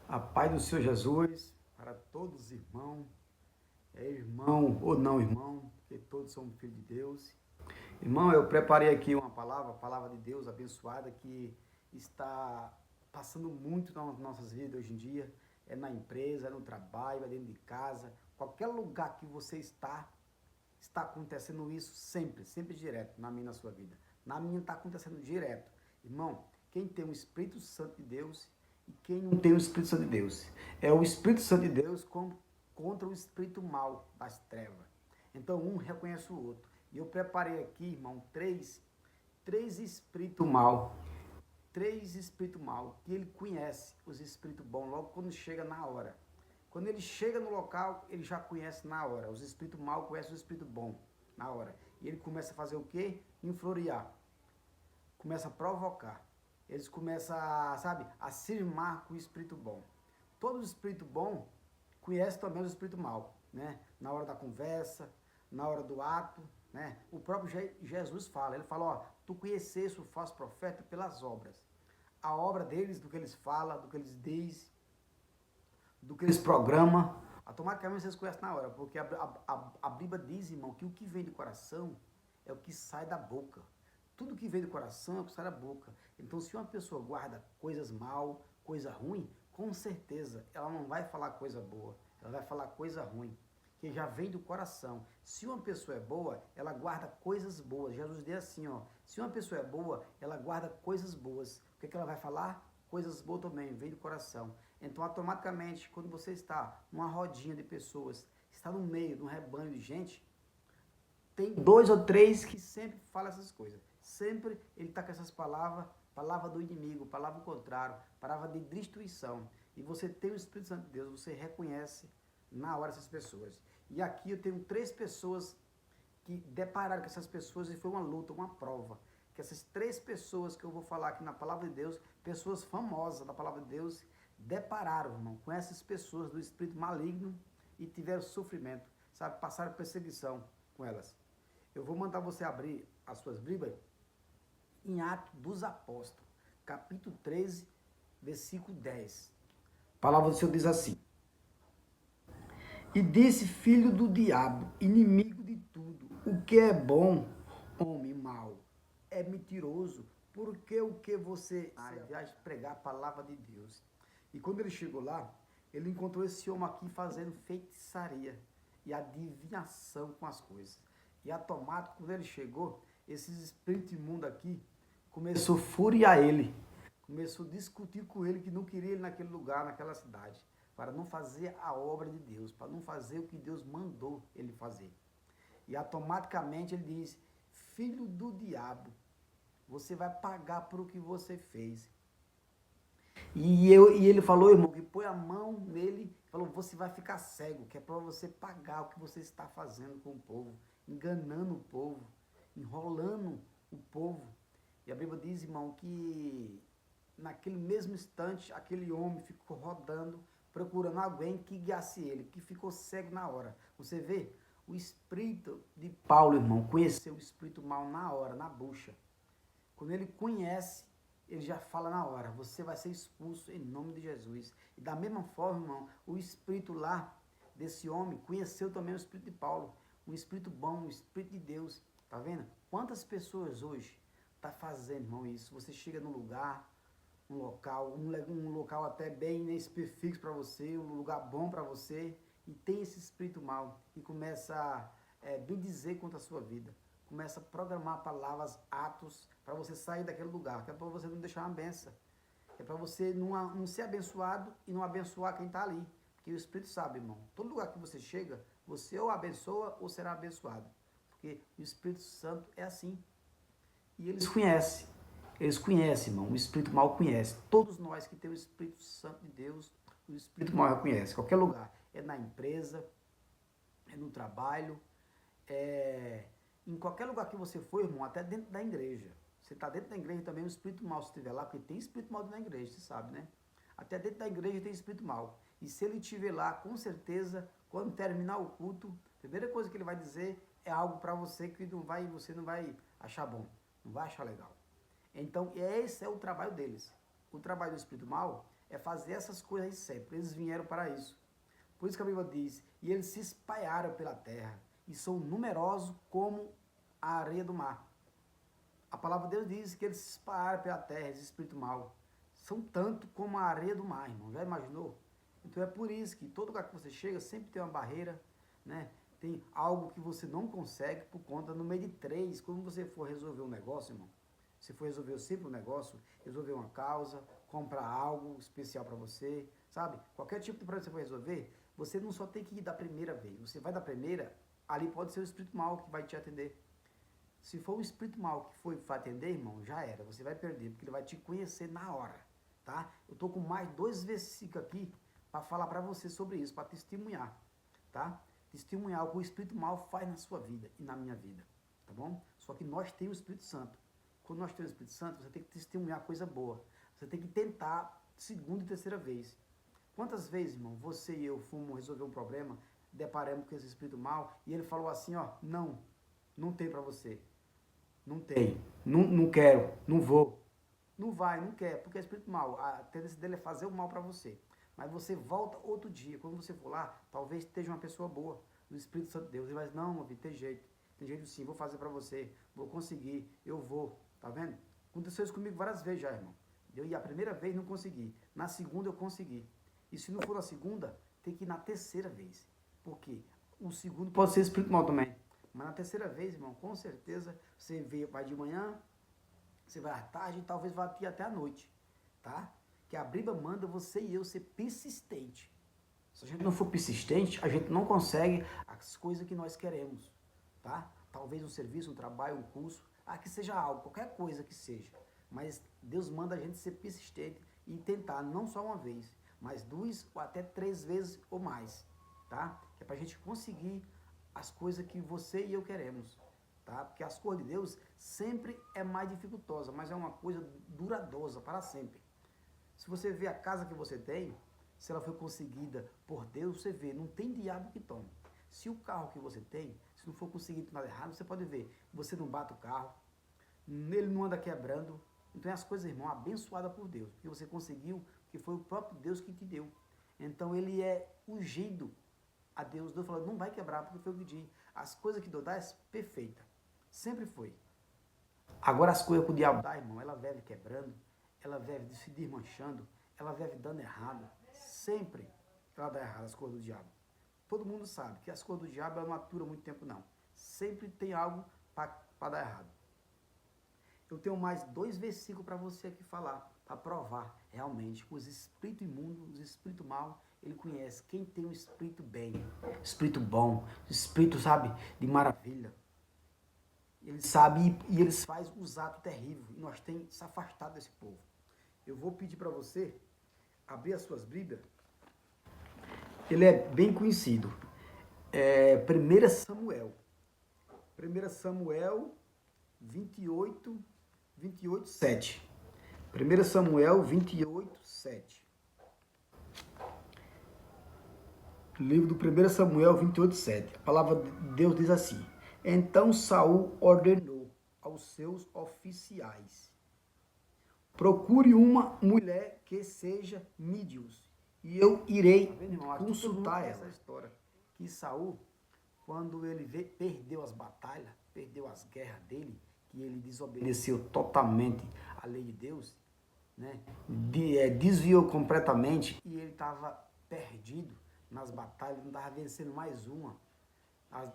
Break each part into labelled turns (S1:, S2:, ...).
S1: A paz do Senhor Jesus para todos os irmãos, irmão ou não irmão, porque todos somos filhos de Deus. Irmão, eu preparei aqui uma palavra, a palavra de Deus abençoada, que está passando muito nas nossas vidas hoje em dia. É na empresa, é no trabalho, é dentro de casa, qualquer lugar que você está acontecendo isso sempre, sempre direto, na minha e na sua vida. Na minha está acontecendo direto. Irmão, quem tem o Espírito Santo de Deus e quem não tem o Espírito Santo de Deus? É o Espírito Santo de Deus contra o espírito mal das trevas. Então um reconhece o outro. E eu preparei aqui, irmão, três espíritos mal. Três espíritos mal que ele conhece os espíritos bons logo quando chega na hora. Quando ele chega no local, ele já conhece na hora. Os espíritos mal conhecem o espírito bom na hora. E ele começa a fazer o quê? Influenciar. Começa a provocar. Eles começam a, sabe, a cismar com o espírito bom. Todo espírito bom conhece também o espírito mal, né? Na hora da conversa, na hora do ato, né? O próprio Jesus fala, ele fala, ó, tu conheceste o falso profeta pelas obras. A obra deles, do que eles falam, do que eles dizem, do que eles programam, automaticamente vocês conhecem na hora, porque a Bíblia diz, irmão, que o que vem do coração é o que sai da boca. Tudo que vem do coração é o que sai da boca. Então, se uma pessoa guarda coisas mal, coisa ruim, com certeza ela não vai falar coisa boa, ela vai falar coisa ruim, que já vem do coração. Se uma pessoa é boa, ela guarda coisas boas. Jesus diz assim, ó, se uma pessoa é boa, ela guarda coisas boas. O que ela vai falar? Coisas boas também, vem do coração. Então, automaticamente, quando você está numa rodinha de pessoas, está no meio de um rebanho de gente, tem dois ou três que sempre falam essas coisas. Sempre ele está com essas palavras, palavra do inimigo, palavra contrário, palavra de destruição. E você tem o Espírito Santo de Deus, você reconhece na hora essas pessoas. E aqui eu tenho três pessoas que depararam com essas pessoas e foi uma luta, uma prova. Que essas três pessoas que eu vou falar aqui na palavra de Deus, pessoas famosas da palavra de Deus, depararam, irmão, com essas pessoas do espírito maligno e tiveram sofrimento, sabe, passaram perseguição com elas. Eu vou mandar você abrir as suas Bíblias em Atos dos Apóstolos, capítulo 13, versículo 10. A palavra do Senhor diz assim: E disse, filho do diabo, inimigo de tudo, o que é bom, homem mau, é mentiroso, porque o que você vai pregar a palavra de Deus. E quando ele chegou lá, ele encontrou esse homem aqui fazendo feitiçaria e adivinhação com as coisas. E automático, quando ele chegou, esses espíritos imundos aqui começou a furiar ele, começou a discutir com ele que não queria ele naquele lugar, naquela cidade, para não fazer a obra de Deus, para não fazer o que Deus mandou ele fazer. E automaticamente ele diz, filho do diabo, você vai pagar por o que você fez. E ele falou, irmão, que põe a mão nele, falou, você vai ficar cego, que é para você pagar o que você está fazendo com o povo, enganando o povo, enrolando o povo. E a Bíblia diz, irmão, que naquele mesmo instante, aquele homem ficou rodando, procurando alguém que guiasse ele, que ficou cego na hora. Você vê, o espírito de Paulo, irmão, conheceu o espírito mal na hora, na bucha. Quando ele conhece, ele já fala na hora, você vai ser expulso em nome de Jesus. E da mesma forma, irmão, o espírito lá desse homem conheceu também o espírito de Paulo, um espírito bom, um espírito de Deus. Tá vendo? Quantas pessoas hoje tá fazendo, irmão, isso? Você chega num lugar, um local até bem específico para você, um lugar bom para você, e tem esse espírito mal e começa a bem dizer contra a sua vida. Começa a programar palavras, atos, para você sair daquele lugar, que é para você não deixar uma benção. É para você não ser abençoado e não abençoar quem está ali. Porque o Espírito sabe, irmão. Todo lugar que você chega, você ou abençoa ou será abençoado. Porque o Espírito Santo é assim. E eles conhecem. Eles conhecem, irmão. O Espírito mal conhece. Todos nós que temos o Espírito Santo de Deus, o Espírito mal reconhece. Qualquer lugar. É na empresa, é no trabalho, em qualquer lugar que você for, irmão, até dentro da igreja. Você está dentro da igreja também, o espírito mal, se estiver lá, porque tem espírito mal dentro da igreja, você sabe, né? Até dentro da igreja tem espírito mal. E se ele estiver lá, com certeza, quando terminar o culto, a primeira coisa que ele vai dizer é algo para você que você não vai achar bom, não vai achar legal. Então, esse é o trabalho deles. o trabalho do espírito mal é fazer essas coisas sempre. Eles vieram para isso. Por isso que a Bíblia diz, e eles se espalharam pela terra, e são numerosos como a areia do mar. A palavra de Deus diz que eles se espalharam pela terra, esse espírito mal. São tanto como a areia do mar, irmão. Já imaginou? Então é por isso que todo lugar que você chega sempre tem uma barreira, né? Tem algo que você não consegue por conta no meio de três. Quando você for resolver um negócio, irmão, se for resolver sempre um negócio, resolver uma causa, comprar algo especial para você, sabe? Qualquer tipo de problema que você for resolver, você não só tem que ir da primeira vez. Você vai da primeira, ali pode ser o espírito mal que vai te atender. Se for o espírito mal que foi atender, irmão, já era. Você vai perder, porque ele vai te conhecer na hora, tá? Eu tô com mais 2 versículos aqui para falar para você sobre isso, para testemunhar, tá? Testemunhar o que o espírito mal faz na sua vida e na minha vida, tá bom? Só que nós temos o Espírito Santo. Quando nós temos o Espírito Santo, você tem que testemunhar coisa boa. Você tem que tentar segunda e terceira vez. Quantas vezes, irmão, você e eu fomos resolver um problema, deparamos com esse espírito mal e ele falou assim, ó, não tem para você. Não tem, não quero, não vou. Não vai, não quer, porque é espírito mal. A tendência dele é fazer o mal para você. Mas você volta outro dia. Quando você for lá, talvez esteja uma pessoa boa, do Espírito Santo de Deus. Ele vai dizer, não, meu filho, tem jeito sim, vou fazer para você, vou conseguir, eu vou. Tá vendo? Aconteceu isso comigo várias vezes já, irmão. E a primeira vez não consegui. Na segunda eu consegui. E se não for na segunda, tem que ir na terceira vez. Por quê? O segundo pode ser espírito mal também. Mas na terceira vez, irmão, com certeza, você vai de manhã, você vai à tarde e talvez vá até à noite, tá? Que a Bíblia manda você e eu ser persistente. Se a gente não for persistente, a gente não consegue as coisas que nós queremos, tá? Talvez um serviço, um trabalho, um curso, que seja algo, qualquer coisa que seja. Mas Deus manda a gente ser persistente e tentar, não só uma vez, mas 2 ou até 3 vezes ou mais, tá? Que é pra gente conseguir as coisas que você e eu queremos, tá? Porque as coisas de Deus sempre é mais dificultosa, mas é uma coisa duradosa para sempre. Se você vê a casa que você tem, se ela foi conseguida por Deus, você vê, não tem diabo que tome. Se o carro que você tem, se não for conseguido nada errado, você pode ver, você não bate o carro, ele não anda quebrando. Então é as coisas, irmão, abençoadas por Deus, porque você conseguiu, que foi o próprio Deus que te deu. Então ele é ungido a Deus. Deus falou, não vai quebrar, porque foi o que disse. As coisas que Deus dá é perfeita. Sempre foi. Agora as coisas que o diabo dá, irmão, ela vive quebrando, ela vive se desmanchando, ela vive dando errado. Sempre ela dá errado as coisas do diabo. Todo mundo sabe que as coisas do diabo ela não atura muito tempo, não. Sempre tem algo para dar errado. Eu tenho mais 2 versículos para você aqui falar, para provar realmente que os espíritos imundos, os espíritos maus, ele conhece quem tem um espírito bem, espírito bom, espírito, sabe, de maravilha. Ele sabe e eles fazem os atos terríveis. E nós temos que se afastar desse povo. Eu vou pedir para você abrir as suas Bíblias. Ele é bem conhecido. 1 Samuel. 1 Samuel 28, 7. 1 Samuel 28, 7. Livro do 1 Samuel 28, 7. A palavra de Deus diz assim: então Saul ordenou aos seus oficiais: procure uma mulher que seja mídios, e eu irei consultar essa história. Que Saul, quando ele perdeu as batalhas, perdeu as guerras dele, que ele desobedeceu totalmente a lei de Deus, né? Desviou completamente e ele estava perdido nas batalhas, não estava vencendo mais uma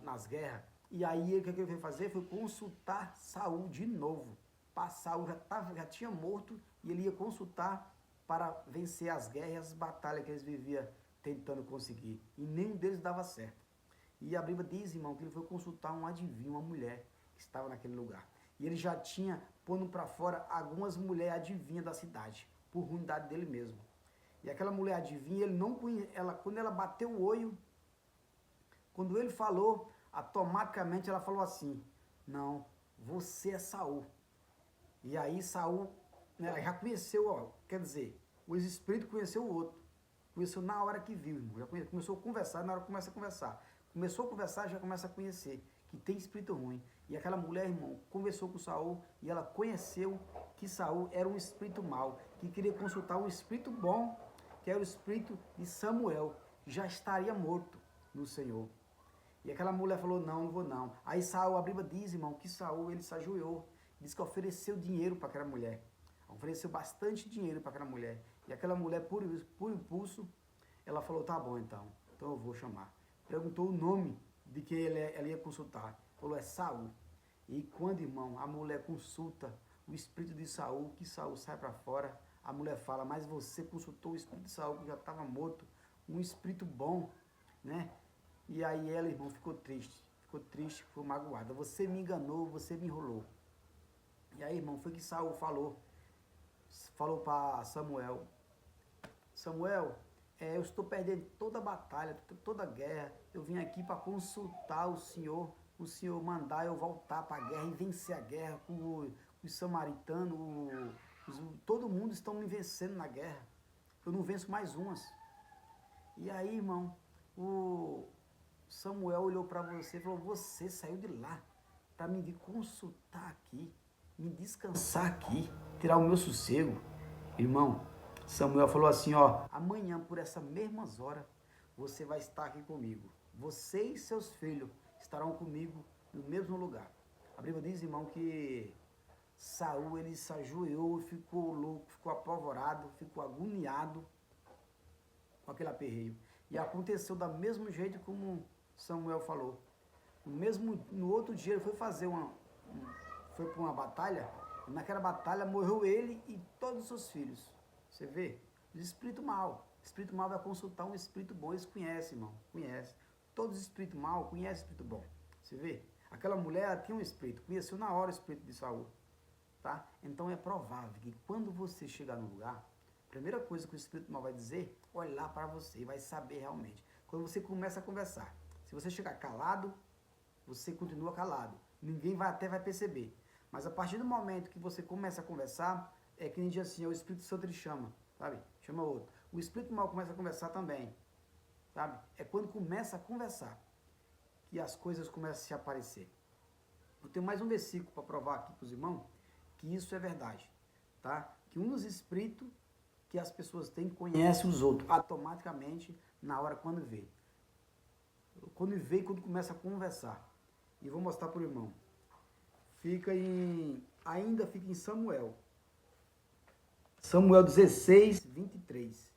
S1: nas guerras. E aí o que ele foi fazer? Foi consultar Saul de novo. Saul já tinha morto e ele ia consultar para vencer as guerras e as batalhas que eles viviam tentando conseguir. E nenhum deles dava certo. E a Bíblia diz, irmão, que ele foi consultar um adivinho, uma mulher que estava naquele lugar. E ele já tinha pondo para fora algumas mulheres adivinhas da cidade, por ruindade dele mesmo. E aquela mulher adivinha, ele não conhecia, quando ela bateu o olho, quando ele falou, automaticamente ela falou assim: não, você é Saul. E aí Saul, ela já conheceu, ó, quer dizer, o espírito conheceu o outro. Conheceu na hora que viu, irmão. Já começou a conversar, na hora que começa a conversar. Começou a conversar, já começa a conhecer que tem espírito ruim. E aquela mulher, irmão, conversou com Saul e ela conheceu que Saul era um espírito mau, que queria consultar um espírito bom, que era o espírito de Samuel, que já estaria morto no Senhor. E aquela mulher falou, não vou não. Aí Saul, a Bíblia diz, irmão, que Saul, ele se ajoelhou, diz que ofereceu dinheiro para aquela mulher. Ofereceu bastante dinheiro para aquela mulher. E aquela mulher, por impulso, ela falou, tá bom então eu vou chamar. Perguntou o nome de quem ela ia consultar. Falou, é Saul. E quando, irmão, a mulher consulta o espírito de Saul, que Saul sai para fora, a mulher fala, mas você consultou o espírito de Saul, que já estava morto, um espírito bom, né? E aí ela, irmão, ficou triste, ficou magoada. Você me enganou, você me enrolou. E aí, irmão, foi que Saul falou para Samuel, Samuel, eu estou perdendo toda a batalha, toda a guerra. Eu vim aqui para consultar o senhor mandar eu voltar para a guerra e vencer a guerra com os samaritanos, todo mundo estão me vencendo na guerra. Eu não venço mais umas. E aí, irmão, o Samuel olhou para você e falou, você saiu de lá para me vir consultar aqui, me descansar aqui, tirar o meu sossego. Irmão, Samuel falou assim, ó, amanhã por essas mesmas horas você vai estar aqui comigo. Você e seus filhos estarão comigo no mesmo lugar. A Bíblia diz, irmão, que Saul, ele se ajoelhou, ficou louco, ficou apavorado, ficou agoniado com aquele aperreio. E aconteceu da mesmo jeito como Samuel falou. No outro dia ele foi fazer foi para uma batalha, e naquela batalha morreu ele e todos os seus filhos. Você vê? O espírito mal vai consultar um espírito bom, eles conhecem, irmão, conhecem. Todos os espíritos mal conhecem o espírito bom. Você vê? Aquela mulher tinha um espírito, conheceu na hora o espírito de Saul, tá? Então é provável que quando você chegar no lugar, a primeira coisa que o espírito mal vai dizer, olhar para você e vai saber realmente. Quando você começa a conversar, se você chegar calado, você continua calado. Ninguém vai perceber. Mas a partir do momento que você começa a conversar, é que nem diz assim, o Espírito Santo ele chama, sabe? Chama outro. O espírito mal começa a conversar também, sabe? É quando começa a conversar que as coisas começam a se aparecer. Eu tenho mais um versículo para provar aqui para os irmãos que isso é verdade, tá? Que um dos espíritos que as pessoas têm conhece os outros automaticamente na hora quando vê. Quando vê e quando começa a conversar. E vou mostrar para o irmão. Ainda fica em Samuel. Samuel 16, 23.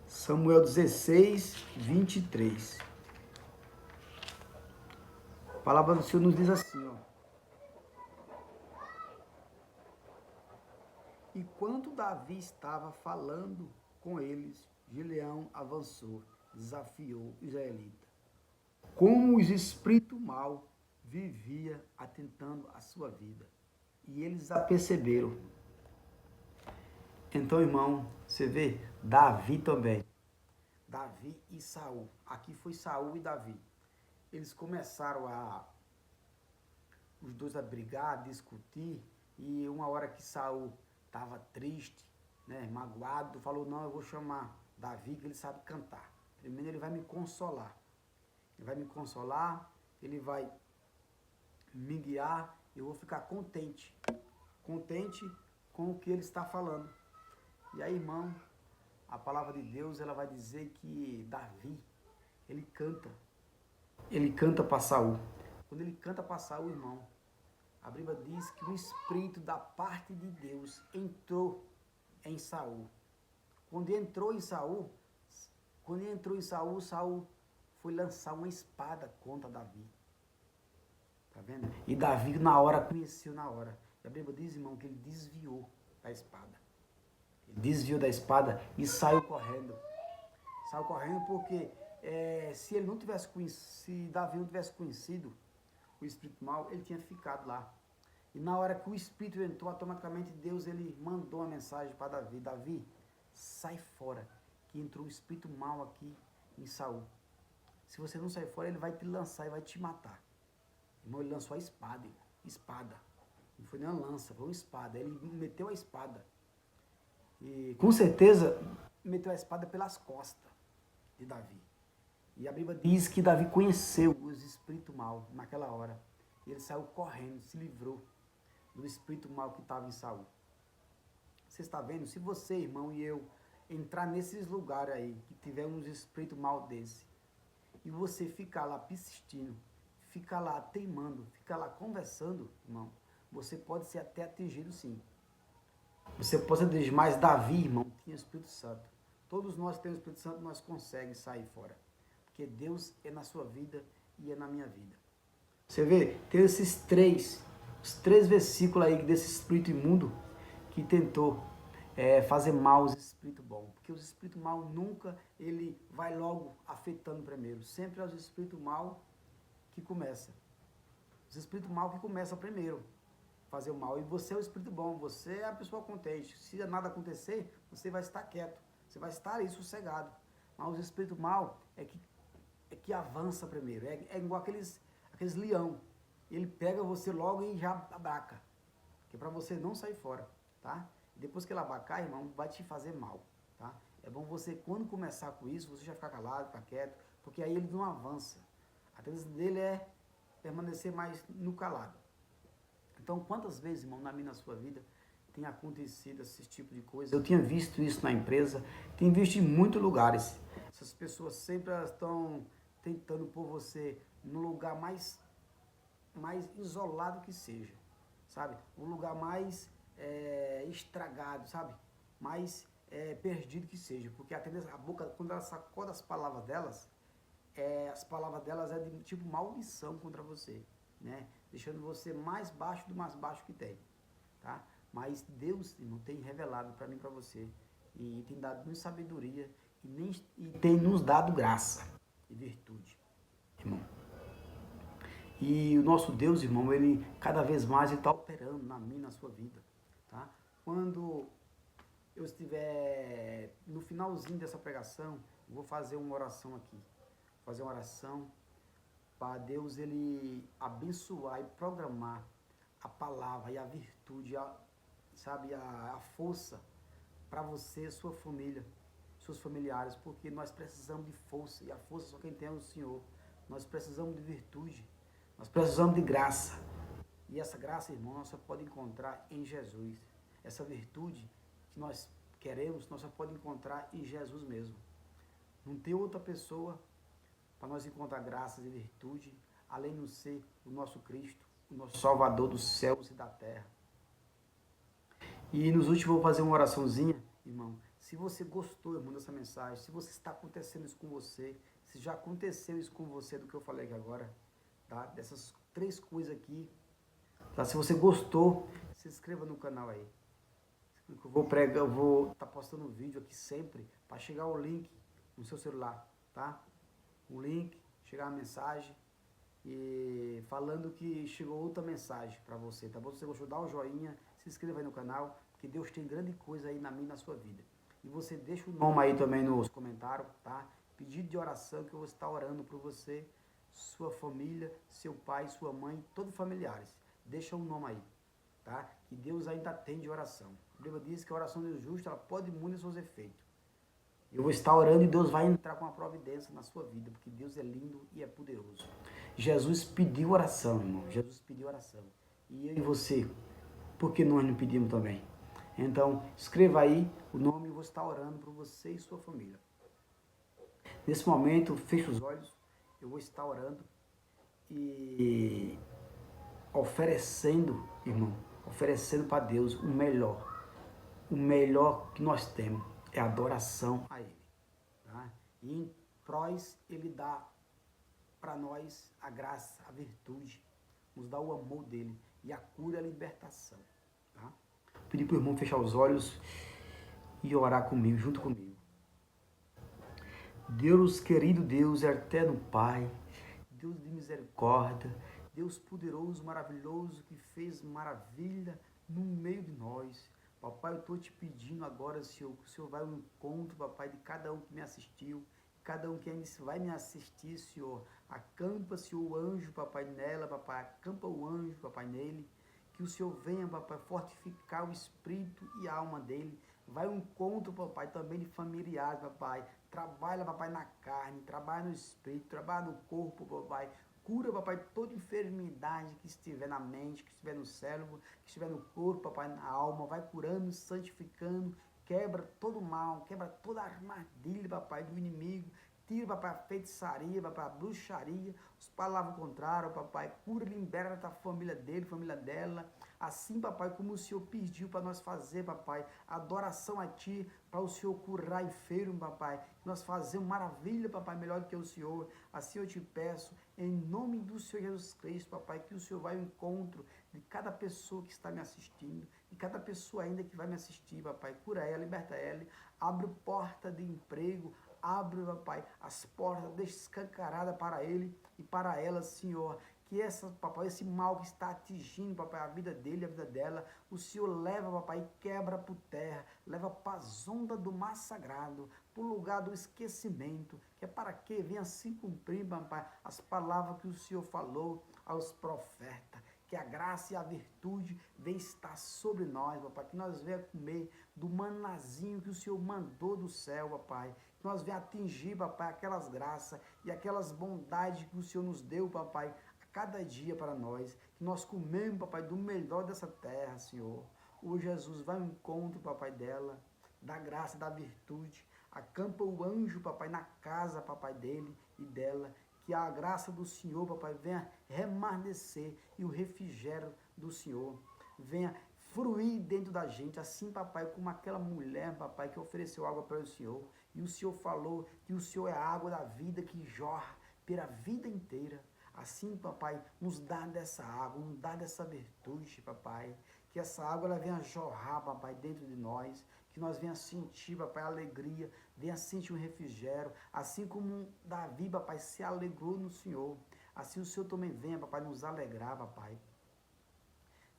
S1: Samuel 16, 23. A palavra do Senhor nos diz assim, ó. E quando Davi estava falando com eles, Gileão avançou, desafiou o israelita. Como os espíritos mal vivia atentando a sua vida. E eles a perceberam. Então, irmão, você vê, Davi também. Davi e Saul. Aqui foi Saul e Davi. Eles começaram os dois a brigar, a discutir. E uma hora que Saul estava triste, né, magoado, falou, não, eu vou chamar Davi, que ele sabe cantar. Primeiro ele vai me consolar. Ele vai me consolar, ele vai me guiar, eu vou ficar contente com o que ele está falando. E aí, irmão, a palavra de Deus, ela vai dizer que Davi, ele canta para Saul. Quando ele canta para Saul, irmão, a Bíblia diz que o espírito da parte de Deus entrou em Saul. Quando entrou em Saul, Saul foi lançar uma espada contra Davi. Tá vendo? E Davi na hora conheceu na hora. E a Bíblia diz, irmão, que ele desviou da espada. Ele desviou da espada e saiu correndo. Saiu correndo porque se Davi não tivesse conhecido o espírito mau, ele tinha ficado lá. E na hora que o espírito entrou, automaticamente Deus ele mandou uma mensagem para Davi. Davi, sai fora, que entrou um espírito mau aqui em Saul. Se você não sair fora, ele vai te lançar e vai te matar. Irmão, ele lançou a espada. Não foi nem uma lança, foi uma espada. Ele meteu a espada. E com certeza meteu a espada pelas costas de Davi. E a Bíblia diz que Davi conheceu os espíritos mal naquela hora. Ele saiu correndo, se livrou do espírito mal que estava em Saul. Você está vendo? Se você, irmão, e eu entrar nesses lugares aí, que tiver uns espíritos mal desse, e você ficar lá persistindo, ficar lá teimando, ficar lá conversando, irmão, você pode ser até atingido sim. Você pode ser atingido, mas Davi, irmão, tinha o Espírito Santo. Todos nós temos o Espírito Santo, nós conseguimos sair fora. Porque Deus é na sua vida e é na minha vida. Você vê, tem os três versículos aí desse espírito imundo que tentou fazer mal aos espíritos bons. Porque os espíritos maus nunca, ele vai logo afetando primeiro. Sempre é os espíritos maus que começam. Os espíritos maus que começam primeiro a fazer o mal. E você é o espírito bom, você é a pessoa contente. Se nada acontecer, você vai estar quieto. Você vai estar aí sossegado. Mas os espíritos maus é que avança primeiro. É igual aqueles leão. Ele pega você logo e já abaca. Que é para você não sair fora, tá? E depois que ele abacar, irmão, vai te fazer mal, tá? É bom você, quando começar com isso, você já ficar calado, ficar quieto, porque aí ele não avança. A tendência dele é permanecer mais no calado. Então, quantas vezes, irmão, na sua vida, tem acontecido esse tipo de coisa? Eu tinha visto isso na empresa, tenho visto em muitos lugares. Essas pessoas sempre estão tentando pôr você no lugar mais isolado que seja, sabe? Um lugar mais estragado, sabe? Mais perdido que seja. Porque a tendência, a boca, quando ela sacoda as palavras delas é de tipo maldição contra você, né? Deixando você mais baixo do mais baixo que tem, tá? Mas Deus, irmão, tem revelado para mim e para você, e tem dado muita sabedoria, e tem nos dado graça e virtude, irmão. E o nosso Deus, irmão, ele cada vez mais está operando na minha, na sua vida, tá? Quando eu estiver no finalzinho dessa pregação, eu vou fazer uma oração aqui. Fazer uma oração para Deus ele abençoar e programar a palavra e a virtude, sabe, a força para você, sua família, seus familiares, porque nós precisamos de força, e a força só quem tem é o Senhor. Nós precisamos de virtude, nós precisamos de graça. E essa graça, irmão, nós só pode encontrar em Jesus. Essa virtude que nós queremos, nós só pode encontrar em Jesus mesmo. Não tem outra pessoa para nós encontrar graças e virtude, além de ser o nosso Cristo, o nosso Salvador dos céus e da terra. E nos últimos eu vou fazer uma oraçãozinha, irmão. Se você gostou, irmão, dessa mensagem, se você está acontecendo isso com você, se já aconteceu isso com você do que eu falei aqui agora, tá? Dessas 3 coisas aqui, tá? Se você gostou, se inscreva no canal aí. Eu vou estar postando um vídeo aqui sempre para chegar o link no seu celular, tá? O link, chegar a mensagem e falando que chegou outra mensagem para você, tá bom? Se você gostou, dá o joinha, se inscreva aí no canal, que Deus tem grande coisa aí na minha, na sua vida. E você deixa o nome aí também nos comentários, tá? Pedido de oração que eu vou estar orando por você, sua família, seu pai, sua mãe, todos familiares. Deixa um nome aí, tá? Que Deus ainda atende oração. A Bíblia diz que a oração do justo, ela pode muito seus efeitos. Eu vou estar orando e Deus vai entrar com uma providência na sua vida, porque Deus é lindo e é poderoso. Jesus pediu oração, irmão. Jesus pediu oração. E eu e você, por que nós não pedimos também? Então, escreva aí o nome e eu vou estar orando por você e sua família. Nesse momento, feche os olhos, eu vou estar orando e oferecendo, irmão, oferecendo para Deus o melhor que nós temos é adoração a Ele, tá? E em prós Ele dá para nós a graça, a virtude, nos dá o amor dele e a cura e a libertação, tá? Pedir para o irmão fechar os olhos e orar comigo, junto comigo. Deus querido, Deus eterno Pai, Deus de misericórdia, Deus poderoso, maravilhoso, que fez maravilha no meio de nós. Papai, eu estou te pedindo agora, Senhor, que o Senhor vai ao encontro, papai, de cada um que me assistiu, cada um que ainda vai me assistir, Senhor. Acampa, Senhor, o anjo, papai, nela, papai, acampa o anjo, papai, nele. Que o Senhor venha, papai, fortificar o espírito e a alma dele. Vai ao encontro, papai, também de familiares, papai. Trabalha, papai, na carne, trabalha no espírito, trabalha no corpo, papai. Cura, papai, toda enfermidade que estiver na mente, que estiver no cérebro, que estiver no corpo, papai, na alma. Vai curando, santificando, quebra todo mal, quebra toda armadilha, papai, do inimigo. Tira, papai, a feitiçaria, papai, a bruxaria, os palavras contrárias, papai. Cura, liberta a família dele, família dela. Assim, papai, como o Senhor pediu para nós fazer, papai, adoração a Ti, para o Senhor curar enfermo, papai. Nós fazemos maravilha, papai, melhor do que o Senhor. Assim eu te peço, em nome do Senhor Jesus Cristo, papai, que o Senhor vai ao encontro de cada pessoa que está me assistindo, de cada pessoa ainda que vai me assistir, papai. Cura ela, liberta ela, abre porta de emprego, abre, papai, as portas, deixa escancarada para ele e para ela, Senhor. Que papai, esse mal que está atingindo, papai, a vida dele, a vida dela, o Senhor leva, papai, e quebra por terra, leva para as ondas do mar sagrado, para o lugar do esquecimento, que é para que venha se cumprir, papai, as palavras que o Senhor falou aos profetas. Que a graça e a virtude venham estar sobre nós, papai, que nós venhamos comer do manazinho que o Senhor mandou do céu, papai, que nós venhamos atingir, papai, aquelas graças e aquelas bondades que o Senhor nos deu, papai, a cada dia para nós, que nós comemos, papai, do melhor dessa terra, Senhor. O Jesus vai ao encontro, papai, dela, da graça, da virtude, acampa o anjo, papai, na casa, papai, dele e dela, que a graça do Senhor, papai, venha remanescer e o refrigério do Senhor venha fruir dentro da gente, assim, papai, como aquela mulher, papai, que ofereceu água para o Senhor, e o Senhor falou que o Senhor é a água da vida que jorra pela vida inteira. Assim, papai, nos dá dessa água, nos dá dessa virtude, papai, que essa água ela venha jorrar, papai, dentro de nós, que nós venha sentir, papai, alegria, venha sentir um refrigério, assim como Davi, papai, se alegrou no Senhor, assim o Senhor também venha, papai, nos alegrar, papai.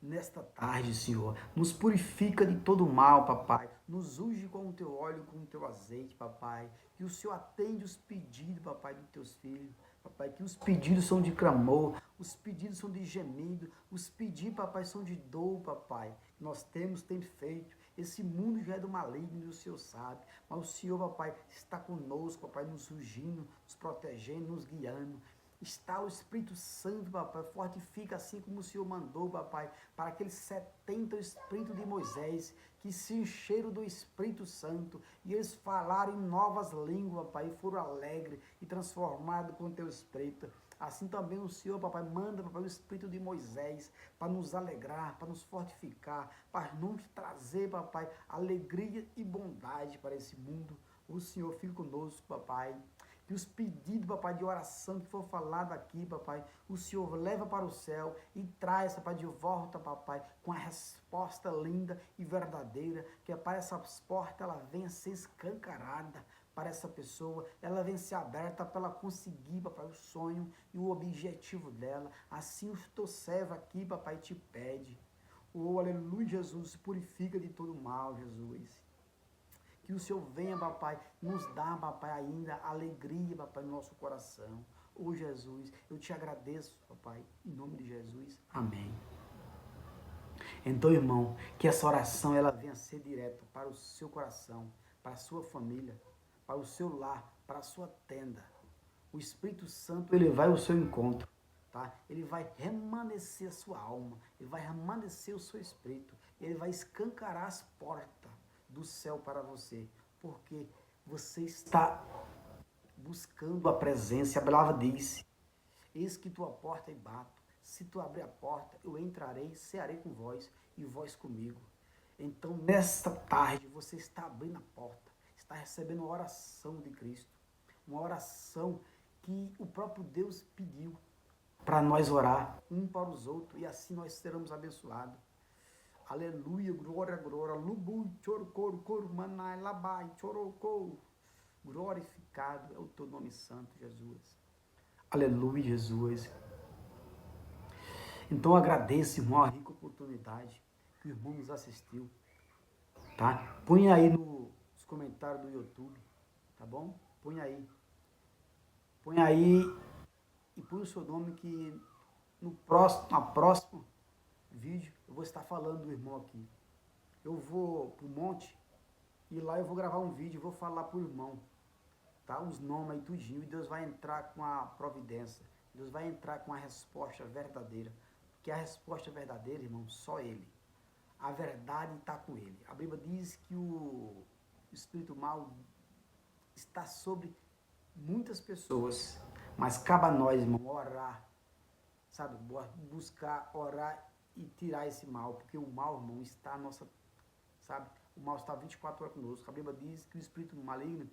S1: Nesta tarde, Senhor, nos purifica de todo mal, papai, nos unge com o teu óleo, com o teu azeite, papai, que o Senhor atende os pedidos, papai, dos teus filhos, papai, que os pedidos são de clamor, os pedidos são de gemido, os pedidos, papai, são de dor, papai, nós tem feito, esse mundo já é do maligno e o Senhor sabe, mas o Senhor, papai, está conosco, papai, nos ungindo, nos protegendo, nos guiando. Está o Espírito Santo, papai, fortifica assim como o Senhor mandou, papai, para aqueles 70 Espíritos de Moisés, que se encheram do Espírito Santo, e eles falaram em novas línguas, papai, e foram alegres e transformados com o teu Espírito. Assim também o Senhor, papai, manda, papai, o Espírito de Moisés, para nos alegrar, para nos fortificar, para nos trazer, papai, alegria e bondade para esse mundo. O Senhor fica conosco, papai. Que os pedidos, papai, de oração que for falado aqui, papai, o Senhor leva para o céu e traz, papai, de volta, papai, com a resposta linda e verdadeira, que para essas portas ela venha ser escancarada para essa pessoa, ela venha ser aberta para ela conseguir, papai, o sonho e o objetivo dela. Assim o teu servo aqui, papai, te pede. Oh, aleluia, Jesus, purifica de todo mal, Jesus. Que o Senhor venha, papai, nos dar, papai, ainda alegria, papai, no nosso coração. Ô Jesus, eu te agradeço, papai, em nome de Jesus. Amém. Então, irmão, que essa oração ela venha ser direta para o seu coração, para a sua família, para o seu lar, para a sua tenda. O Espírito Santo, ele vai ao seu encontro, tá? Ele vai remanescer a sua alma, ele vai remanescer o seu espírito, ele vai escancarar as portas do céu para você, porque você está buscando a presença. A palavra diz: eis que tua porta e bato, se tu abrir a porta, eu entrarei, cearei com vós e vós comigo. Então, nesta tarde, você está abrindo a porta, está recebendo uma oração de Cristo, uma oração que o próprio Deus pediu para nós orar um para os outros, e assim nós seremos abençoados. Aleluia, glória, glória, lubu, chorocoro, coro, manai, labai, chorocou. Glorificado é o teu nome santo, Jesus. Aleluia, Jesus. Então agradeço, irmão, a rica oportunidade que o irmão nos assistiu, tá? Põe aí nos comentários do YouTube, tá bom? Põe aí e põe o seu nome que na próximo vídeo eu vou estar falando do irmão aqui. Eu vou pro monte E lá eu vou gravar um vídeo e vou falar pro irmão, tá? Os nomes aí tudinho, e Deus vai entrar com a providência. Deus vai entrar com a resposta verdadeira. Porque a resposta verdadeira, irmão, só Ele. A verdade está com Ele. A Bíblia diz que o espírito mau está sobre muitas pessoas, mas cabe a nós, irmão, orar, sabe? Buscar, orar e tirar esse mal, porque o mal, irmão, está a nossa, sabe? O mal está 24 horas conosco. A Bíblia diz que o espírito maligno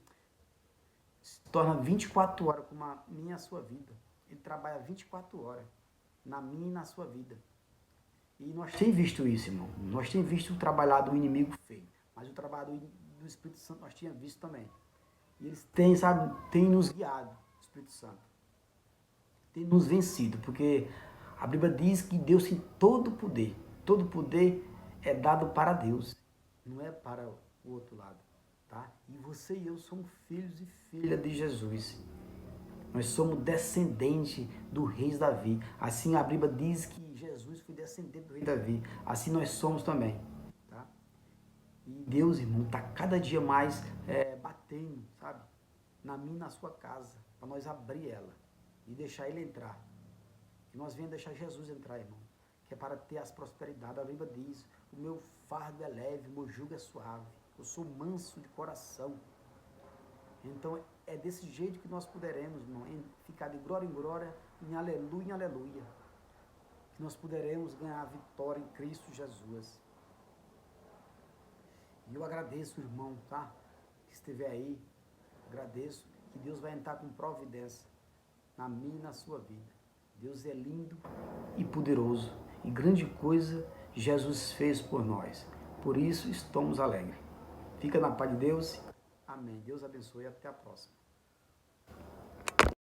S1: se torna 24 horas com a minha e a sua vida. Ele trabalha 24 horas na minha e na sua vida. E nós temos visto isso, irmão. Nós temos visto o trabalhar do inimigo feio, mas o trabalho do Espírito Santo nós tínhamos visto também. E eles têm, sabe, têm nos guiado, o Espírito Santo. Tem nos vencido, porque a Bíblia diz que Deus tem todo o poder. Todo o poder é dado para Deus, não é para o outro lado, tá? E você e eu somos filhos e filhas de Jesus. Nós somos descendentes do rei Davi. Assim a Bíblia diz que Jesus foi descendente do rei Davi. Assim nós somos também, tá? E Deus, irmão, está cada dia mais batendo, sabe? Na minha e na sua casa, para nós abrir ela e deixar Ele entrar. Que nós venhamos deixar Jesus entrar, irmão. Que é para ter as prosperidades. A Bíblia diz, o meu fardo é leve, o meu jugo é suave. Eu sou manso de coração. Então, é desse jeito que nós poderemos, irmão, ficar de glória em glória, em aleluia. Que nós poderemos ganhar a vitória em Cristo Jesus. E eu agradeço, irmão, tá? Que estiver aí, agradeço, que Deus vai entrar com providência na minha e na sua vida. Deus é lindo e poderoso, e grande coisa Jesus fez por nós. Por isso estamos alegres. Fica na paz de Deus. Amém. Deus abençoe e até a próxima.